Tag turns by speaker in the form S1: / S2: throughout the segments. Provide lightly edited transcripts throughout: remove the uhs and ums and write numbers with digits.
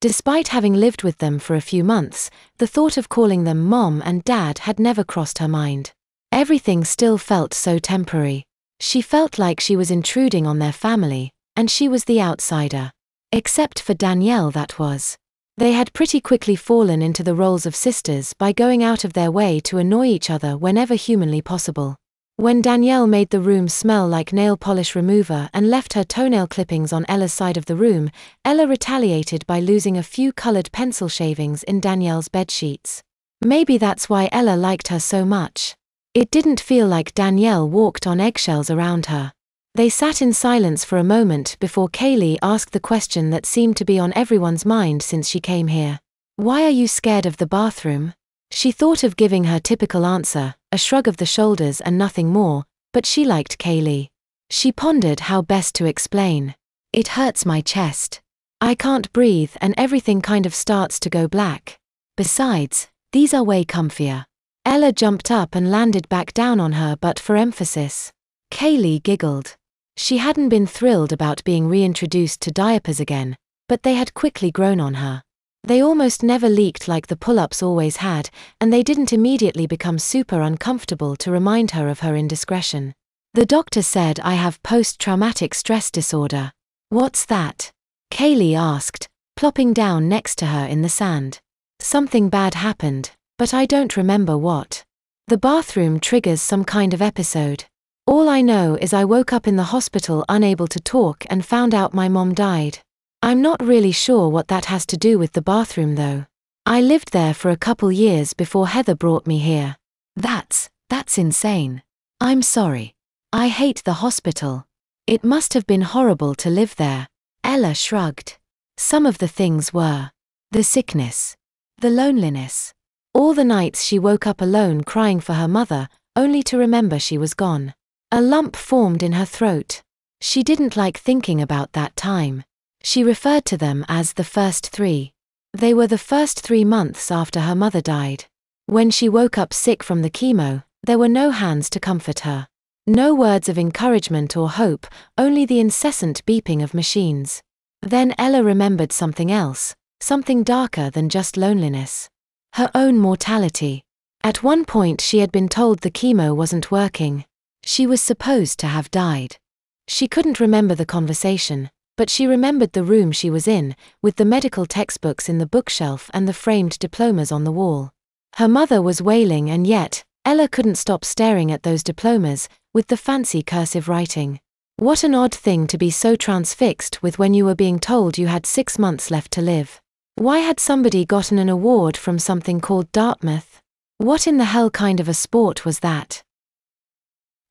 S1: Despite having lived with them for a few months, the thought of calling them Mom and Dad had never crossed her mind. Everything still felt so temporary. She felt like she was intruding on their family, and she was the outsider. Except for Danielle, that was. They had pretty quickly fallen into the roles of sisters by going out of their way to annoy each other whenever humanly possible. When Danielle made the room smell like nail polish remover and left her toenail clippings on Ella's side of the room, Ella retaliated by losing a few colored pencil shavings in Danielle's bedsheets. Maybe that's why Ella liked her so much. It didn't feel like Danielle walked on eggshells around her. They sat in silence for a moment before Kaylee asked the question that seemed to be on everyone's mind since she came here. Why are you scared of the bathroom? She thought of giving her typical answer, a shrug of the shoulders and nothing more, but she liked Kaylee. She pondered how best to explain. It hurts my chest. I can't breathe and everything kind of starts to go black. Besides, these are way comfier. Ella jumped up and landed back down on her but for emphasis. Kaylee giggled. She hadn't been thrilled about being reintroduced to diapers again, but they had quickly grown on her. They almost never leaked like the pull-ups always had, and they didn't immediately become super uncomfortable to remind her of her indiscretion. The doctor said I have post-traumatic stress disorder. What's that? Kaylee asked, plopping down next to her in the sand. Something bad happened, but I don't remember what. The bathroom triggers some kind of episode. All I know is I woke up in the hospital unable to talk and found out my mom died. I'm not really sure what that has to do with the bathroom though. I lived there for a couple years before Heather brought me here. That's insane. I'm sorry. I hate the hospital. It must have been horrible to live there. Ella shrugged. Some of the things were. The sickness. The loneliness. All the nights she woke up alone crying for her mother, only to remember she was gone. A lump formed in her throat. She didn't like thinking about that time. She referred to them as the first 3. They were the first 3 months after her mother died. When she woke up sick from the chemo, there were no hands to comfort her. No words of encouragement or hope, only the incessant beeping of machines. Then Ella remembered something else, something darker than just loneliness. Her own mortality. At one point she had been told the chemo wasn't working. She was supposed to have died. She couldn't remember the conversation, but she remembered the room she was in, with the medical textbooks in the bookshelf and the framed diplomas on the wall. Her mother was wailing and yet, Ella couldn't stop staring at those diplomas, with the fancy cursive writing. What an odd thing to be so transfixed with when you were being told you had 6 months left to live. Why had somebody gotten an award from something called Dartmouth? What in the hell kind of a sport was that?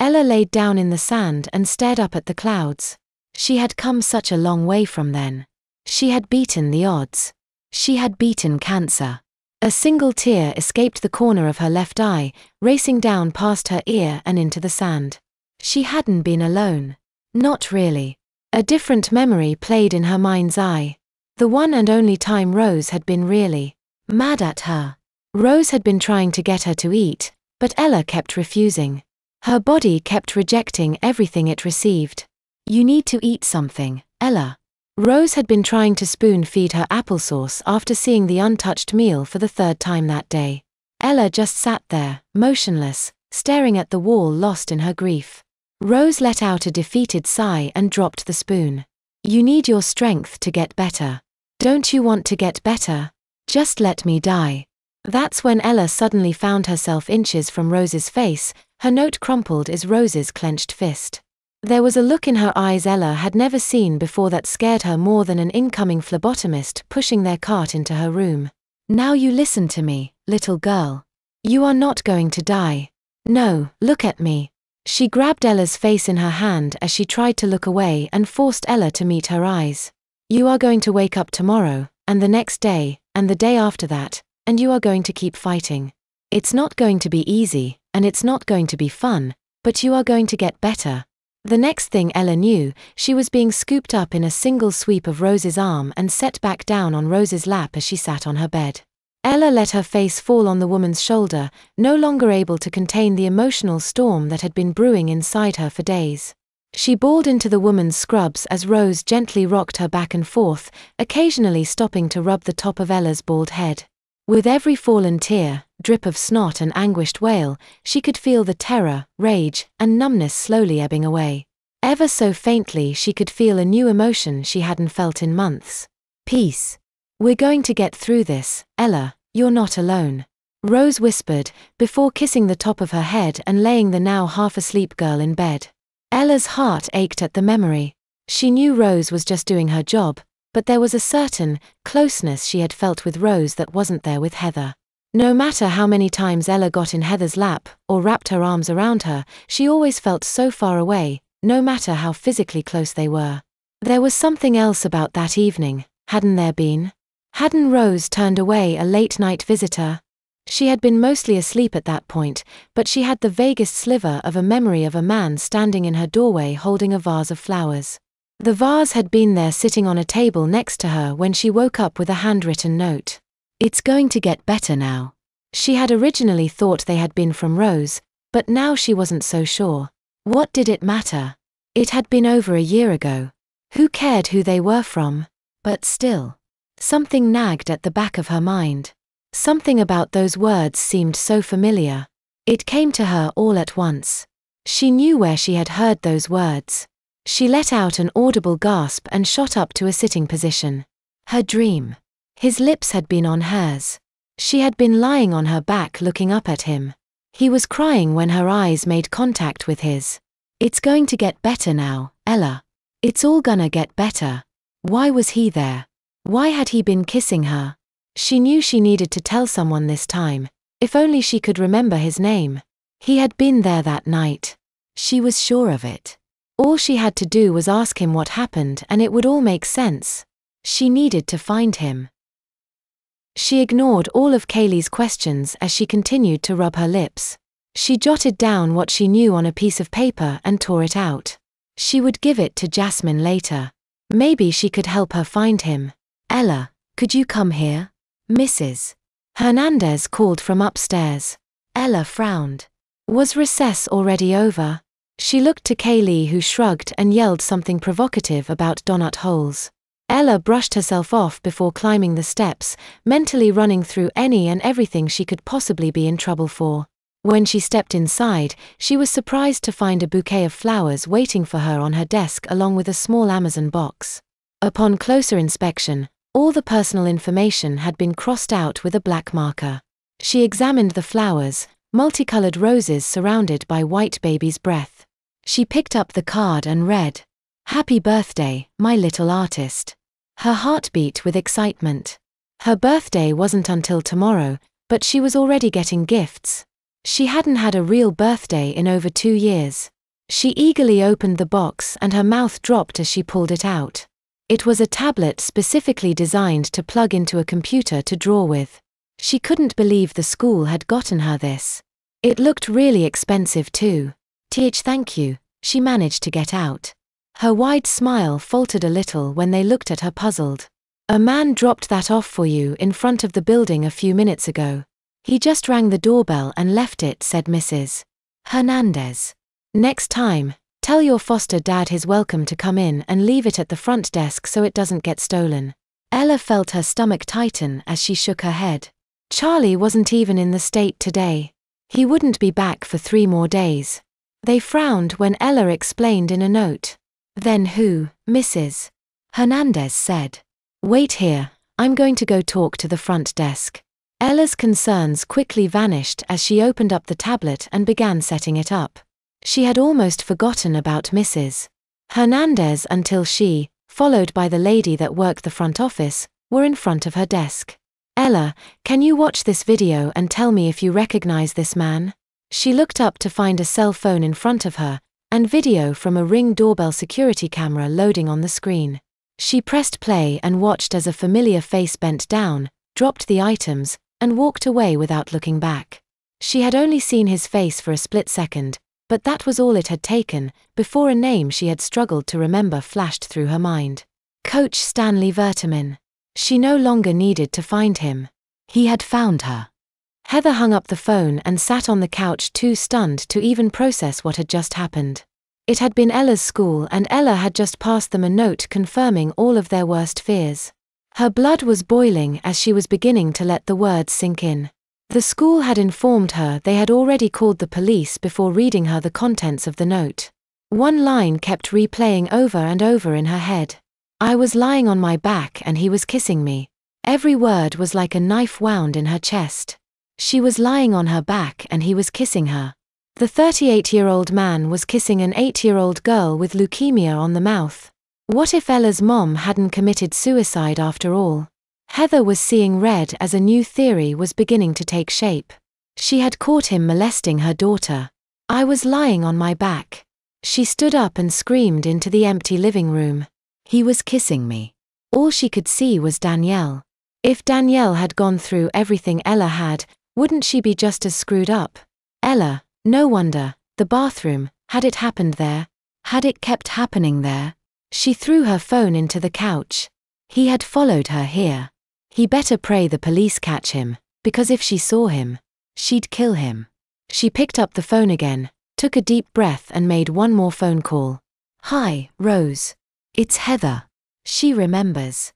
S1: Ella laid down in the sand and stared up at the clouds. She had come such a long way from then. She had beaten the odds. She had beaten cancer. A single tear escaped the corner of her left eye, racing down past her ear and into the sand. She hadn't been alone. Not really. A different memory played in her mind's eye. The one and only time Rose had been really mad at her. Rose had been trying to get her to eat, but Ella kept refusing. Her body kept rejecting everything it received. You need to eat something, Ella. Rose had been trying to spoon-feed her applesauce after seeing the untouched meal for the 3rd time that day. Ella just sat there, motionless, staring at the wall lost in her grief. Rose let out a defeated sigh and dropped the spoon. You need your strength to get better. Don't you want to get better? Just let me die. That's when Ella suddenly found herself inches from Rose's face, her note crumpled as Rose's clenched fist. There was a look in her eyes Ella had never seen before that scared her more than an incoming phlebotomist pushing their cart into her room. Now you listen to me, little girl. You are not going to die. No, look at me. She grabbed Ella's face in her hand as she tried to look away and forced Ella to meet her eyes. You are going to wake up tomorrow, and the next day, and the day after that, and you are going to keep fighting. It's not going to be easy, and it's not going to be fun, but you are going to get better. The next thing Ella knew, she was being scooped up in a single sweep of Rose's arm and set back down on Rose's lap as she sat on her bed. Ella let her face fall on the woman's shoulder, no longer able to contain the emotional storm that had been brewing inside her for days. She bawled into the woman's scrubs as Rose gently rocked her back and forth, occasionally stopping to rub the top of Ella's bald head. With every fallen tear, drip of snot and anguished wail, she could feel the terror, rage, and numbness slowly ebbing away. Ever so faintly she could feel a new emotion she hadn't felt in months. Peace. We're going to get through this, Ella, you're not alone. Rose whispered, before kissing the top of her head and laying the now half-asleep girl in bed. Ella's heart ached at the memory. She knew Rose was just doing her job, but there was a certain closeness she had felt with Rose that wasn't there with Heather. No matter how many times Ella got in Heather's lap or wrapped her arms around her, she always felt so far away, no matter how physically close they were. There was something else about that evening, hadn't there been? Hadn't Rose turned away a late-night visitor? She had been mostly asleep at that point, but she had the vaguest sliver of a memory of a man standing in her doorway holding a vase of flowers. The vase had been there sitting on a table next to her when she woke up with a handwritten note. It's going to get better now. She had originally thought they had been from Rose, but now she wasn't so sure. What did it matter? It had been over a year ago. Who cared who they were from? But still. Something nagged at the back of her mind. Something about those words seemed so familiar. It came to her all at once. She knew where she had heard those words. She let out an audible gasp and shot up to a sitting position. Her dream. His lips had been on hers. She had been lying on her back looking up at him. He was crying when her eyes made contact with his. It's going to get better now, Ella. It's all gonna get better. Why was he there? Why had he been kissing her? She knew she needed to tell someone this time. If only she could remember his name. He had been there that night. She was sure of it. All she had to do was ask him what happened and it would all make sense. She needed to find him. She ignored all of Kaylee's questions as she continued to rub her lips. She jotted down what she knew on a piece of paper and tore it out. She would give it to Jasmine later. Maybe she could help her find him. Ella, could you come here? Mrs. Hernandez called from upstairs. Ella frowned. Was recess already over? She looked to Kaylee, who shrugged and yelled something provocative about donut holes. Ella brushed herself off before climbing the steps, mentally running through any and everything she could possibly be in trouble for. When she stepped inside, she was surprised to find a bouquet of flowers waiting for her on her desk along with a small Amazon box. Upon closer inspection, all the personal information had been crossed out with a black marker. She examined the flowers, multicolored roses surrounded by white baby's breath. She picked up the card and read, "Happy birthday, my little artist." Her heart beat with excitement. Her birthday wasn't until tomorrow, but she was already getting gifts. She hadn't had a real birthday in over 2 years. She eagerly opened the box and her mouth dropped as she pulled it out. It was a tablet specifically designed to plug into a computer to draw with. She couldn't believe the school had gotten her this. It looked really expensive too. Thank you, she managed to get out. Her wide smile faltered a little when they looked at her puzzled. A man dropped that off for you in front of the building a few minutes ago. He just rang the doorbell and left it, said Mrs. Hernandez. Next time, tell your foster dad he's welcome to come in and leave it at the front desk so it doesn't get stolen. Ella felt her stomach tighten as she shook her head. Charlie wasn't even in the state today. He wouldn't be back for 3 more days. They frowned when Ella explained in a note. Then who, Mrs. Hernandez said. Wait here, I'm going to go talk to the front desk. Ella's concerns quickly vanished as she opened up the tablet and began setting it up. She had almost forgotten about Mrs. Hernandez until she, followed by the lady that worked the front office, were in front of her desk. Ella, can you watch this video and tell me if you recognize this man? She looked up to find a cell phone in front of her, and video from a Ring doorbell security camera loading on the screen. She pressed play and watched as a familiar face bent down, dropped the items, and walked away without looking back. She had only seen his face for a split second, but that was all it had taken, before a name she had struggled to remember flashed through her mind. Coach Stanley Vertamin. She no longer needed to find him. He had found her. Heather hung up the phone and sat on the couch too stunned to even process what had just happened. It had been Ella's school and Ella had just passed them a note confirming all of their worst fears. Her blood was boiling as she was beginning to let the words sink in. The school had informed her they had already called the police before reading her the contents of the note. One line kept replaying over and over in her head. I was lying on my back and he was kissing me. Every word was like a knife wound in her chest. She was lying on her back and he was kissing her. The 38-year-old man was kissing an 8-year-old girl with leukemia on the mouth. What if Ella's mom hadn't committed suicide after all? Heather was seeing red as a new theory was beginning to take shape. She had caught him molesting her daughter. I was lying on my back. She stood up and screamed into the empty living room. He was kissing me. All she could see was Danielle. If Danielle had gone through everything Ella had, wouldn't she be just as screwed up? Ella, no wonder. The bathroom, had it happened there? Had it kept happening there? She threw her phone into the couch. He had followed her here. He better pray the police catch him, because if she saw him, she'd kill him. She picked up the phone again, took a deep breath and made one more phone call. Hi, Rose. It's Heather. She remembers.